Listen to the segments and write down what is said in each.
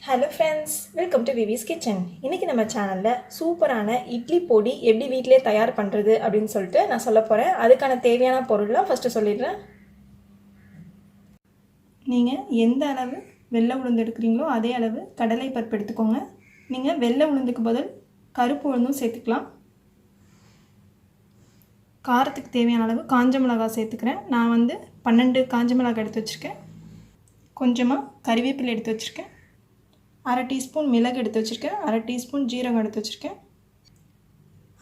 Hello friends, welcome to Vivi's kitchen. இன்றைக்கி நம்ம சேனலில் சூப்பரான இட்லி பொடி எப்படி வீட்டிலே தயார் பண்ணுறது அப்படின்னு சொல்லிட்டு நான் சொல்ல போகிறேன். அதுக்கான தேவையான பொருள்லாம் ஃபஸ்ட்டு சொல்லிடுறேன். நீங்கள் எந்த அளவு வெள்ளை உளுந்து எடுக்கிறீங்களோ அதே அளவு கடலை பருப்பு எடுத்துக்கோங்க. நீங்கள் வெள்ளை உளுந்துக்கு பதில் கருப்பு உளுந்தும் சேர்த்துக்கலாம். காரத்துக்கு தேவையான அளவு காஞ்ச மிளகாய் சேர்த்துக்கிறேன். நான் 12 காஞ்ச மிளகாய் எடுத்து வச்சுருக்கேன். கொஞ்சமாக கறிவேப்பிலை எடுத்து வச்சுருக்கேன். அரை டீஸ்பூன் மிளகு எடுத்து வச்சுருக்கேன். அரை டீஸ்பூன் ஜீரகம் எடுத்து வச்சுருக்கேன்.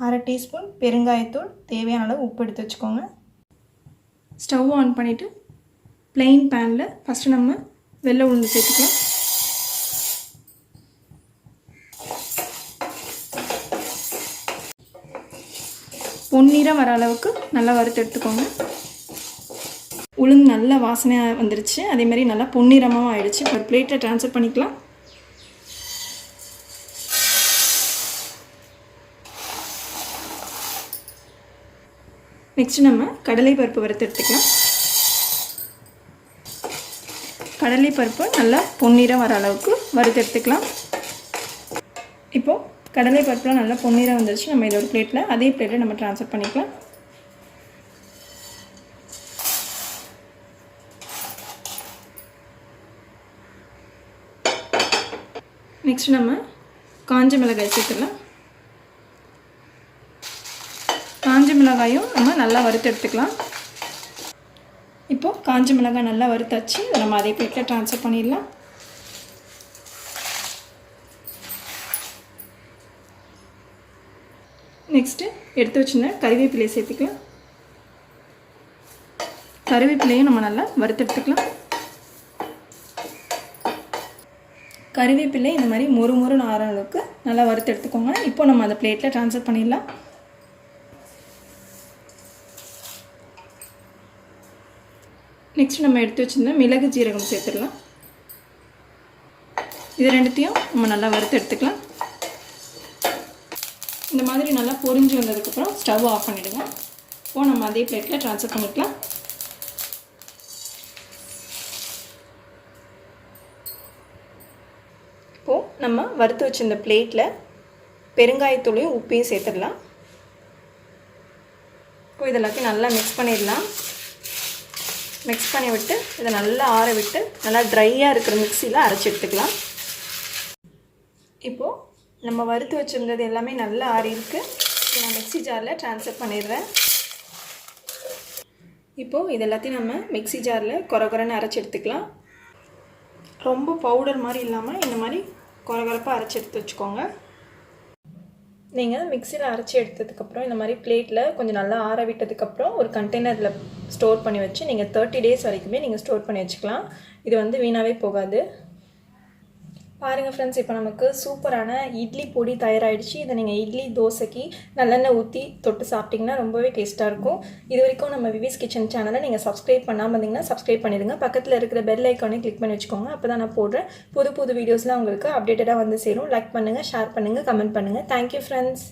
அரை டீஸ்பூன் பெருங்காயத்தூள், தேவையான அளவு உப்பு எடுத்து வச்சுக்கோங்க. ஸ்டவ் ஆன் பண்ணிவிட்டு ப்ளெயின் பேனில் ஃபஸ்ட்டு நம்ம வெள்ளை உளுந்து சேர்த்துக்கலாம். பொன்னிறம் வர அளவுக்கு நல்லா வறுத்து எடுத்துக்கோங்க. உளுந்து நல்ல வாசனையாக வந்துருச்சு. அதேமாதிரி நல்லா பொன்னிறமாகவும் ஆயிடுச்சு. ஒரு பிளேட்டில் ட்ரான்ஸ்ஃபர் பண்ணிக்கலாம். நெக்ஸ்ட்டு நம்ம கடலை பருப்பு வறுத்து எடுத்துக்கலாம். கடலை பருப்பு நல்லா பொன்னிறம் வர அளவுக்கு வறுத்து எடுத்துக்கலாம். இப்போது கடலை பருப்புலாம் நல்லா பொன்னிறம் வந்துருச்சு. நம்ம இதை ஒரு பிளேட்டில் அதே பிளேட்டில் நம்ம ட்ரான்ஸ்ஃபர் பண்ணிக்கலாம். நெக்ஸ்ட் நம்ம காஞ்ச மிளகாய் சேர்த்துக்கலாம். காஞ்ச மிளகாயும் நம்ம நல்லா வறுத்து எடுத்துக்கலாம். இப்போது காஞ்ச மிளகாய் நல்லா வறுத்தாச்சு. நம்ம அதே பிளேட்டில் ட்ரான்ஸ்ஃபர் பண்ணிடலாம். நெக்ஸ்ட்டு எடுத்து வச்சுருந்த கறிவேப்பிலையை சேர்த்துக்கலாம். கறிவேப்பிலையும் நம்ம நல்லா வறுத்து எடுத்துக்கலாம். கறிவேப்பிலை இந்த மாதிரி மொறுமொறுன்னு ஆற அளவுக்கு நல்லா வறுத்து எடுத்துக்கோங்க. இப்போ நம்ம அதை பிளேட்டில் ட்ரான்ஸ்ஃபர் பண்ணிடலாம். நெக்ஸ்ட் நம்ம எடுத்து வச்சுருந்த மிளகு ஜீரகம் சேர்த்துடலாம். இது ரெண்டுத்தையும் நம்ம நல்லா வறுத்து எடுத்துக்கலாம். இந்த மாதிரி நல்லா பொரிஞ்சு வந்ததுக்கப்புறம் ஸ்டவ் ஆஃப் பண்ணிவிடுங்க. இப்போது நம்ம அதே பிளேட்டில் ட்ரான்ஸ்ஃபர் பண்ணிக்கலாம். இப்போது நம்ம வறுத்து வச்சுருந்த பிளேட்டில் பெருங்காயத்தூளையும் உப்பையும் சேர்த்துடலாம். இப்போ இதெல்லாத்தையும் நல்லா மிக்ஸ் பண்ணிடலாம். மிக்ஸ் பண்ணி விட்டு இதை நல்லா ஆற விட்டு நல்லா ட்ரையாக இருக்கிற மிக்சியில் அரைச்சி எடுத்துக்கலாம். இப்போது நம்ம வறுத்து வச்சுருந்தது எல்லாமே நல்லா ஆறி இருக்குது. நான் மிக்சி ஜாரில் ட்ரான்ஸ்ஃபர் பண்ணிடுறேன். இப்போது இது எல்லாத்தையும் நம்ம மிக்சி ஜாரில் கொரகொரன்னு அரைச்சி எடுத்துக்கலாம். ரொம்ப பவுடர் மாதிரி இல்லாமல் இந்த மாதிரி கொரகொரப்பாக அரைச்சி எடுத்து வச்சுக்கோங்க. நீங்கள் மிக்சியில் அரைச்சி எடுத்ததுக்கப்புறம் இந்த மாதிரி பிளேட்டில் கொஞ்சம் நல்லா ஆற விட்டதுக்கப்புறம் ஒரு கண்டெய்னரில் ஸ்டோர் பண்ணி வச்சு நீங்கள் 30 days வரைக்குமே நீங்கள் ஸ்டோர் பண்ணி வச்சுக்கலாம். இது வீணாகவே போகாது. பாருங்கள் ஃப்ரெண்ட்ஸ், இப்போ நமக்கு சூப்பரான இட்லி பொடி தயாராகிடுச்சு. இதை நீங்கள் இட்லி தோசைக்கு நல்லெண்ணெய் ஊற்றி தொட்டு சாப்பிட்டிங்கன்னா ரொம்பவே டேஸ்ட்டாக இருக்கும். இது வரைக்கும் நம்ம விவிஸ் கிச்சன் சேனலை நீங்கள் சப்ஸ்கிரைப் பண்ணாமல் இருந்தீங்கன்னா சப்ஸ்கிரைப் பண்ணிடுங்க. பக்கத்தில் இருக்கிற பெல் ஐக்கானையும் கிளிக் பண்ணி வச்சுக்கோங்க. அப்போ தான் நான் போடுறேன் புது வீடியோஸ்லாம் உங்களுக்கு அப்டேட்டடாக வந்து சேரும். லைக் பண்ணுங்கள், ஷேர் பண்ணுங்கள், கமெண்ட் பண்ணுங்கள். Thank you friends.